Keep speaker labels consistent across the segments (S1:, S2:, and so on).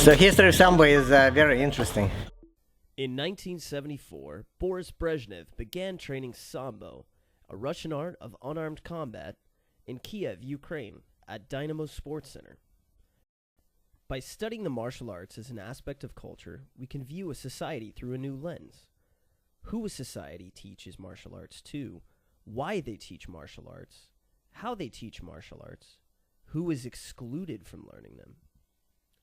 S1: So history of Sambo is very interesting.
S2: In 1974, Boris Brezhnev began training Sambo, a Russian art of unarmed combat, in Kiev, Ukraine, at Dynamo Sports Center. By studying the martial arts as an aspect of culture, we can view a society through a new lens. Who a society teaches martial arts to, why they teach martial arts, how they teach martial arts, who is excluded from learning them.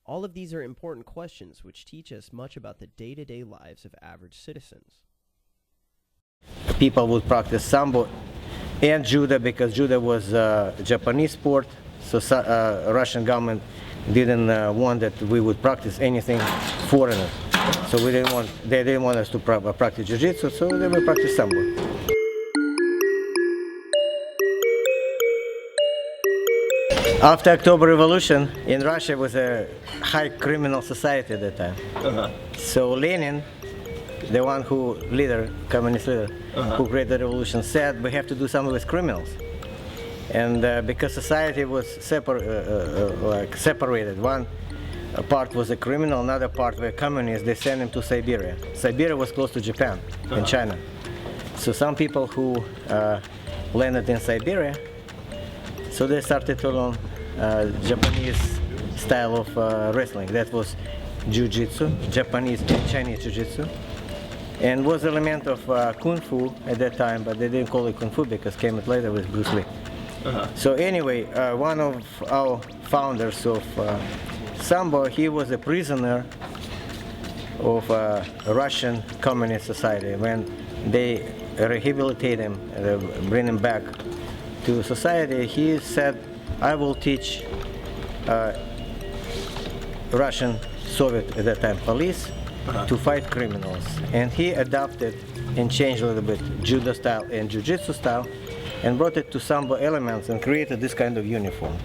S2: All of these are important questions which teach us much about the day-to-day lives of average citizens.
S1: People would practice Sambo and Judo because Judo was a Japanese sport, so Russian government didn't want that we would practice anything foreigner. So they didn't want us to practice Jiu-Jitsu, so they would practice Sambo. After October Revolution, in Russia was a high criminal society at that time. So Lenin, the one communist leader, who created the revolution, said we have to do something with criminals. And because society was separated, one part was a criminal, another part were communists, they sent him to Siberia. Siberia was close to Japan and China. So some people who landed in Siberia, so they started to learn Japanese style of wrestling. That was Jiu-Jitsu, Japanese and Chinese Jiu-Jitsu. And was element of Kung Fu at that time, but they didn't call it Kung Fu because came it later with Bruce Lee. So anyway, one of our founders of Sambo, he was a prisoner of Russian Communist Society. When they rehabilitate him, bring him back to society, he said, I will teach Russian, Soviet at that time, police to fight criminals. And he adopted and changed a little bit Judo style and Jiu-Jitsu style and brought it to Sambo elements and created this kind of uniform.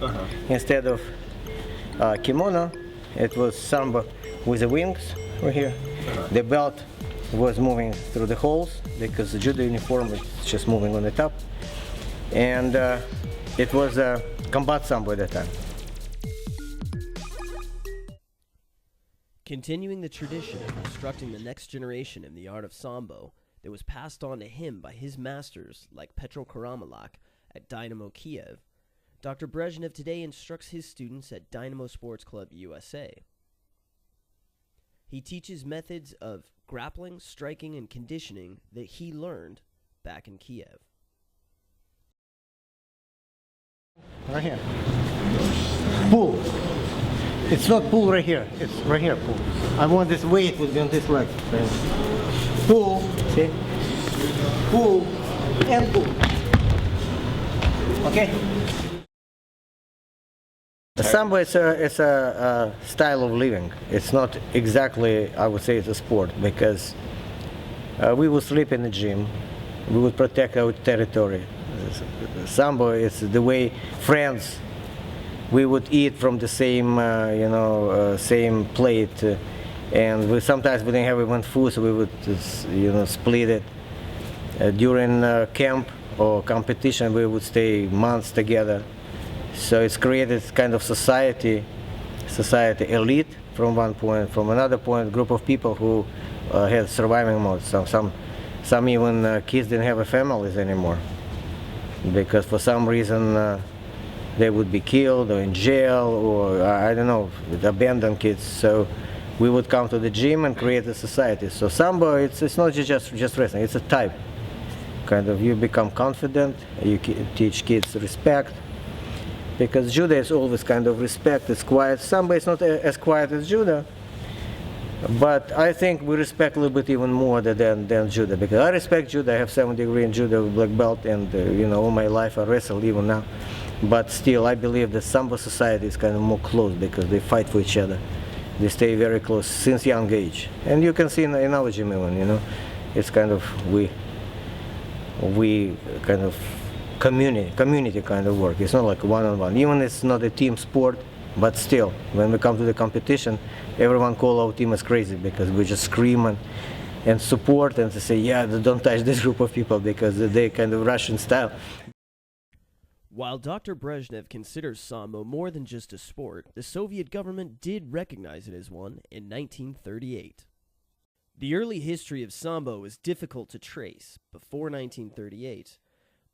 S1: Instead of kimono, it was Sambo with the wings right here. The belt was moving through the holes because the Judo uniform is just moving on the top. And it was a combat Sambo at that time.
S2: Continuing the tradition of instructing the next generation in the art of Sambo that was passed on to him by his masters like Petro Karamalak at Dynamo Kiev, Dr. Brezhnev today instructs his students at Dynamo Sports Club USA. He teaches methods of grappling, striking, and conditioning that he learned back in Kiev.
S1: Right here. Pull. It's not pull right here. It's right here, pull. I want this weight would be on this leg. Pull, see? Pull and pull. Okay? Sambo is a style of living. It's not exactly, I would say, it's a sport because we would sleep in the gym. We would protect our territory. Sambo is the way friends, we would eat from the same, same plate, and sometimes we didn't have even food, so we would, split it. During camp or competition, we would stay months together. So it's created kind of society elite from one point, from another point, group of people who had surviving mode. Some even kids didn't have families anymore, because for some reason they would be killed or in jail or I don't know, abandoned kids. So we would come to the gym and create a society. So Sambo, it's not just wrestling, it's a type. Kind of you become confident, you teach kids respect, because Judo is always kind of respect, it's quiet. Sambo is not as quiet as Judo, but I think we respect a little bit even more than Judo, because I respect Judo. I have 7th degree in Judo, black belt, and all my life I wrestle even now. But still, I believe that Sambo society is kind of more close because they fight for each other. They stay very close since young age, and you can see in our gym even, it's kind of we kind of community kind of work. It's not like one-on-one. Even it's not a team sport, but still, when we come to the competition, everyone call our team as crazy because we just scream and support and say, yeah, don't touch this group of people because they kind of Russian style.
S2: While Dr. Brezhnev considers Sambo more than just a sport, the Soviet government did recognize it as one in 1938. The early history of Sambo is difficult to trace before 1938,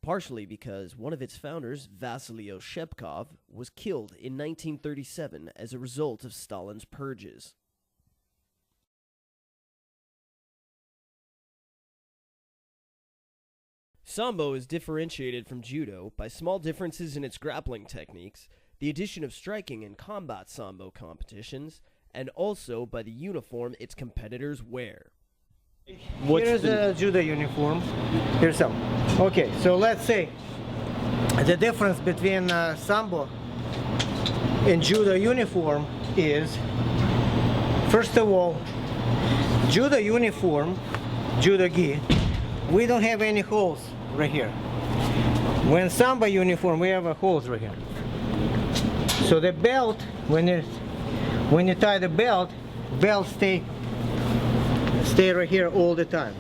S2: partially because one of its founders, Vasily Oshchepkov, was killed in 1937 as a result of Stalin's purges. Sambo is differentiated from Judo by small differences in its grappling techniques, the addition of striking in combat Sambo competitions, and also by the uniform its competitors wear.
S1: Here's a Judo uniform. Here's some. Okay, so let's say the difference between Sambo and Judo uniform is, first of all, Judo uniform, Judo gi, we don't have any holes right here. When Sambo uniform, we have a holes right here. So the belt, when you tie the belt stay right here all the time.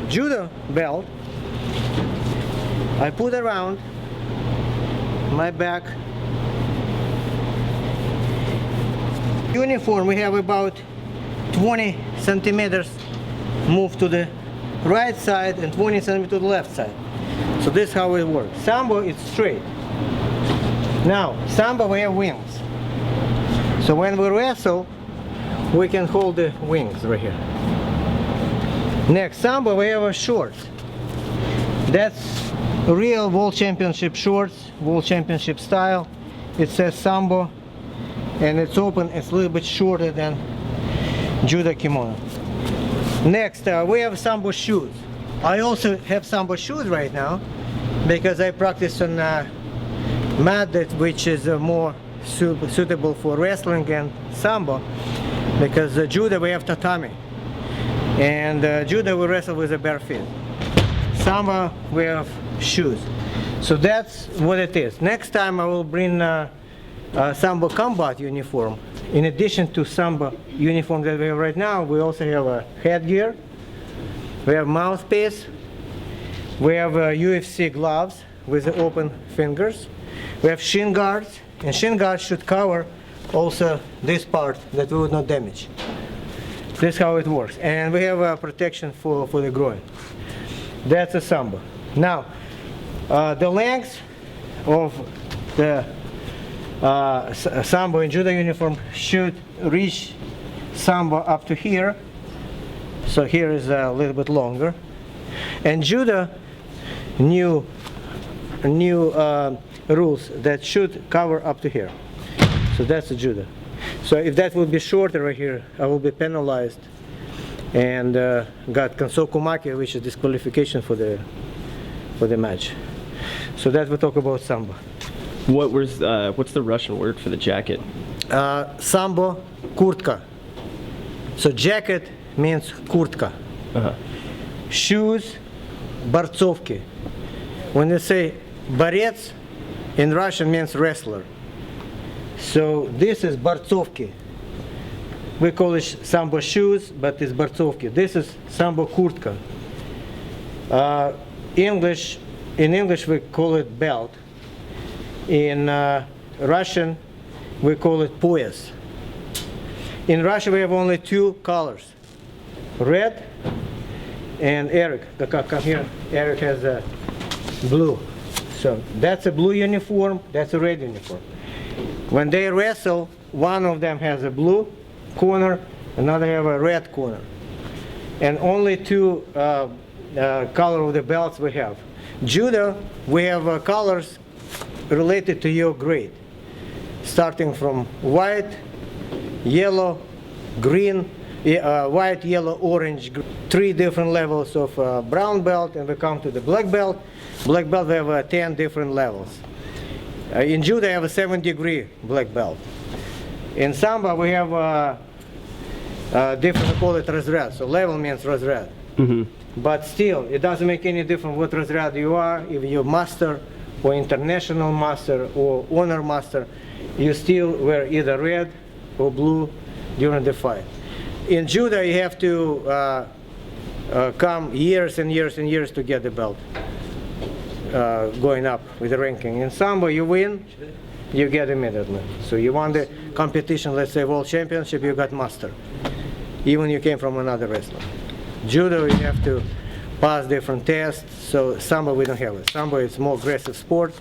S1: Judo belt, I put around my back. Uniform, we have about 20 centimeters move to the right side and 20 centimeters to the left side. So this is how it works. Sambo is straight. Now, Sambo we have wings. So when we wrestle, we can hold the wings right here. Next, Sambo we have a shorts. That's real World Championship shorts, World Championship style. It says Sambo, and it's open. It's a little bit shorter than Judo kimono. Next, we have Sambo shoes. I also have Sambo shoes right now because I practice on mat which is more suitable for wrestling and Sambo, because Judo we have tatami, and Judo we wrestle with a bare feet. Sambo we have shoes. So that's what it is. Next time I will bring Sambo combat uniform. In addition to Sambo uniform that we have right now, we also have a headgear, we have mouthpiece, we have UFC gloves with the open fingers, we have shin guards, and shin guards should cover also this part that we would not damage. This is how it works. And we have protection for the groin. That's a Sambo. Now, the length of the Sambo and Judo uniform should reach Sambo up to here. So here is a little bit longer. And Judo, new rules that should cover up to here. So that's a Judo. So if that would be shorter right here, I will be penalized and got kansokumake, which is disqualification for the match. So that we talk about Sambo.
S2: What's the Russian word for the jacket?
S1: Sambo kurtka. So jacket means kurtka. Shoes борцовки. When they say борец in Russian means wrestler. So this is борцовки. We call it Sambo shoes, but it's борцовки. This is Sambo kurtka. In English we call it belt. In Russian we call it пояс. In Russia we have only two colors, red and Eric. Come here. Eric has a blue. So that's a blue uniform, that's a red uniform. When they wrestle, one of them has a blue corner, another have a red corner. And only two color of the belts we have. Judo, we have colors related to your grade, starting from white, yellow, green, white, yellow, orange, three different levels of brown belt, and we come to the black belt. Black belt we have 10 different levels. In Judo I have a 7-degree black belt. In Sambo we have different, we call it разряд. So level means разряд. But still, it doesn't make any difference what разряд you are, if you're master or international master or honor master, you still wear either red or blue during the fight. In Judo you have to come years and years and years to get the belt. going up with the ranking. In Sambo, you win, you get immediately. So you won the competition, let's say World Championship, you got master, even you came from another wrestler. Judo, you have to pass different tests, so Sambo we don't have it. Sambo is more aggressive sport.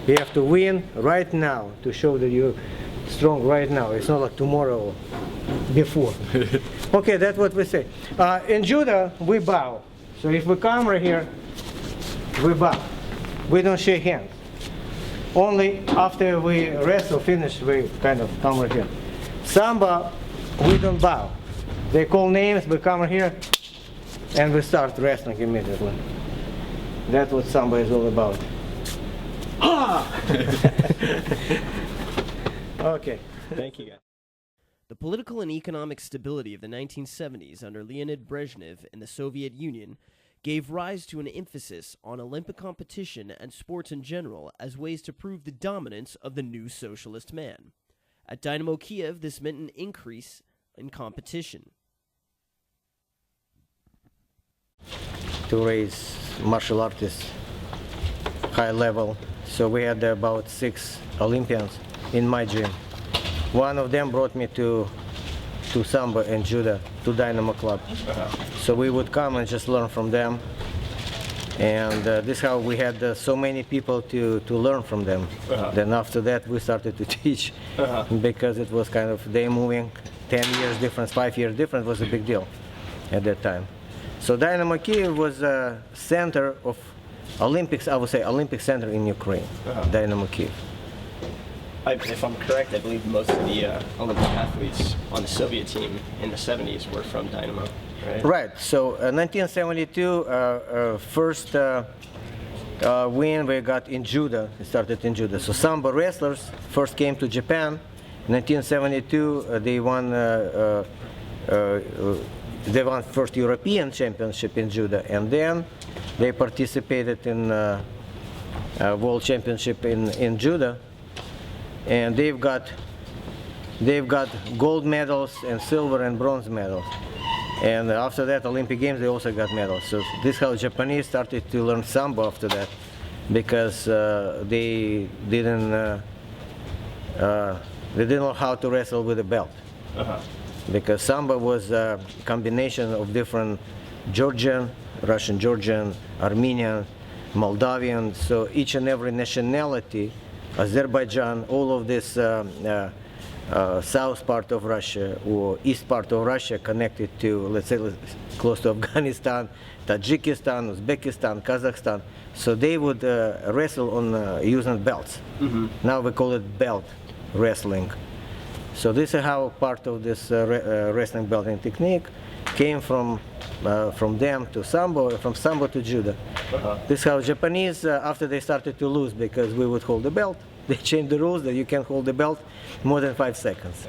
S1: You have to win right now to show that you're strong right now. It's not like tomorrow or before. Okay, that's what we say. In Judo, we bow. So if we come right here, we bow. We don't shake hands. Only after we wrestle, finish, we kind of come right here. Sambo, we don't bow. They call names, we come right here, and we start wrestling immediately. That's what Sambo is all about. Okay.
S2: Thank you, guys. The political and economic stability of the 1970s under Leonid Brezhnev in the Soviet Union gave rise to an emphasis on Olympic competition and sports in general as ways to prove the dominance of the new socialist man. At Dynamo Kiev, this meant an increase in competition.
S1: To raise martial artists high level. So we had about 6 Olympians in my gym. One of them brought me to Sambo and Judo, to Dynamo Club. So we would come and just learn from them. And this is how we had so many people to learn from them. Then after that we started to teach because it was kind of day moving, 10 years difference, 5 years difference was a big deal at that time. So Dynamo Kiev was a center of Olympics, I would say Olympic center in Ukraine, Dynamo Kiev.
S2: If I'm correct, I believe most of the Olympic athletes on the Soviet team in the 70s were from Dynamo, right?
S1: Right. So 1972, first win we got in Judo. It started in Judo. So Sambo wrestlers first came to Japan. In 1972, they won first European championship in Judo, and then they participated in World Championship in Judo. And they've got gold medals and silver and bronze medals. And after that, Olympic Games, they also got medals. So this is how Japanese started to learn Sambo after that, because they didn't know how to wrestle with a belt. Because Sambo was a combination of different Georgian, Russian, Georgian, Armenian, Moldavian. So each and every nationality, Azerbaijan, all of this south part of Russia or east part of Russia connected to, let's say, close to Afghanistan, Tajikistan, Uzbekistan, Kazakhstan. So they would wrestle on using belts. Now we call it belt wrestling. So this is how part of this wrestling belting technique came from them to Sambo, from Sambo to Judo. This is how Japanese, after they started to lose because we would hold the belt, they changed the rules that you can't hold the belt more than 5 seconds.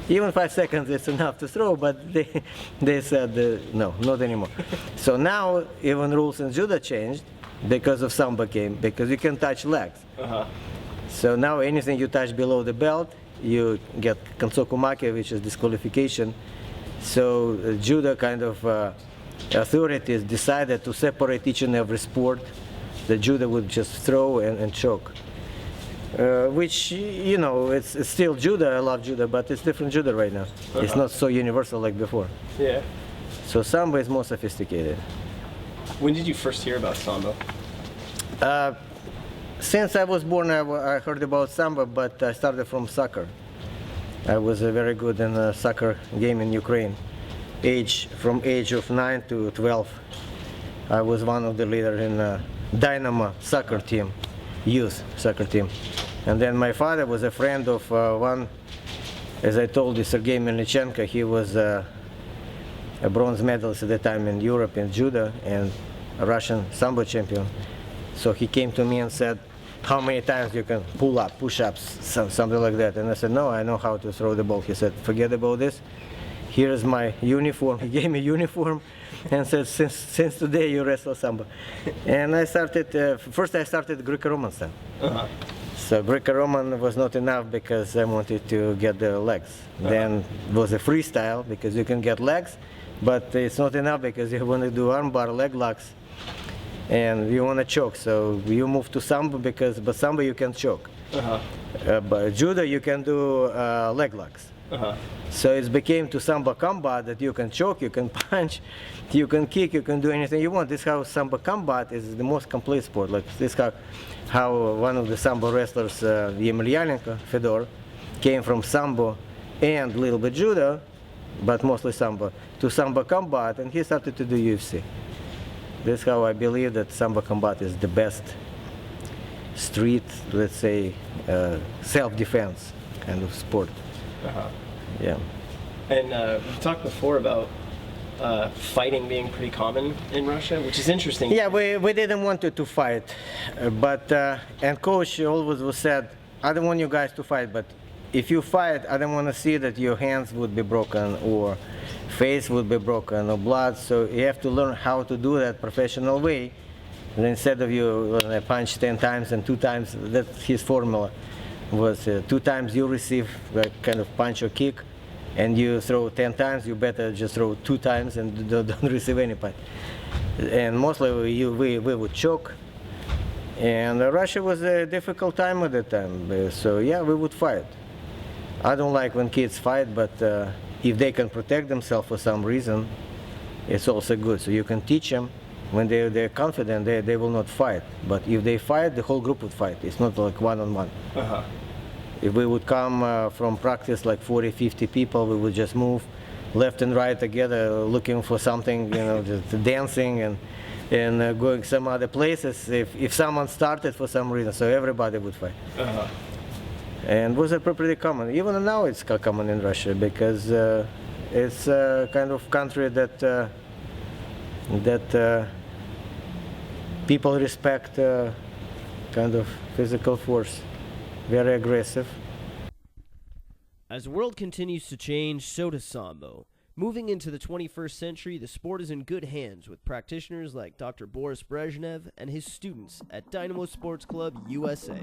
S1: Even 5 seconds is enough to throw, but they said no, not anymore. So now even rules in Judo changed because of Sambo came, because you can touch legs. So now anything you touch below the belt, you get kansokumake, which is disqualification. So Judo kind of authorities decided to separate each and every sport. The Judo would just throw and choke. Which, you know, it's still Judo, I love Judo, but it's different Judo right now. It's not so universal like before.
S2: Yeah.
S1: So Sambo is more sophisticated.
S2: When did you first hear about Sambo?
S1: Since I was born, I heard about Sambo, but I started from soccer. I was very good in a soccer game in Ukraine. From age of 9 to 12, I was one of the leaders in Dynamo soccer team, youth soccer team. And then my father was a friend of one, as I told you, Sergei Melnichenko. He was a bronze medalist at the time in Europe in Judo and a Russian Sambo champion. So he came to me and said, how many times you can pull up, push-ups, something like that. And I said, no, I know how to throw the ball. He said, forget about this. Here is my uniform. He gave me a uniform and said, since today you wrestle Sambo. And I started, first I started Greco-Roman style. So Greco-Roman was not enough because I wanted to get the legs. Then it was a freestyle because you can get legs, but it's not enough because you want to do armbar, leg locks. and you want to choke, so you move to Sambo but Sambo you can choke. But Judo you can do leg locks. So it became to Sambo combat that you can choke, you can punch, you can kick, you can do anything you want. This is how Sambo combat is the most complete sport. Like this how one of the Sambo wrestlers, Yemelyanenko, Fedor, came from Sambo and a little bit Judo, but mostly Sambo, to Sambo combat, and he started to do UFC. That's how I believe that Sambo combat is the best street, let's say, self-defense kind of sport. Yeah.
S2: And we talked before about fighting being pretty common in Russia, which is interesting.
S1: Yeah, we didn't want to fight, but and coach always said, I don't want you guys to fight, but if you fight, I don't want to see that your hands would be broken or face would be broken or blood. So you have to learn how to do that professional way. And instead of you punch 10 times and 2 times, that's his formula. Was 2 times you receive like kind of punch or kick, and you throw 10 times, you better just throw 2 times and don't receive any punch. And mostly we would choke. And Russia was a difficult time at that time. So yeah, we would fight. I don't like when kids fight, but if they can protect themselves for some reason, it's also good. So you can teach them. When they're confident, they will not fight. But if they fight, the whole group would fight. It's not like one-on-one. If we would come from practice like 40, 50 people, we would just move left and right together, looking for something, just dancing and going some other places. If someone started for some reason, so everybody would fight. And was pretty common. Even now it's common in Russia because it's a kind of country that people respect kind of physical force, very aggressive.
S2: As the world continues to change, so does Sambo. Moving into the 21st century, the sport is in good hands with practitioners like Dr. Boris Brezhnev and his students at Dynamo Sports Club USA.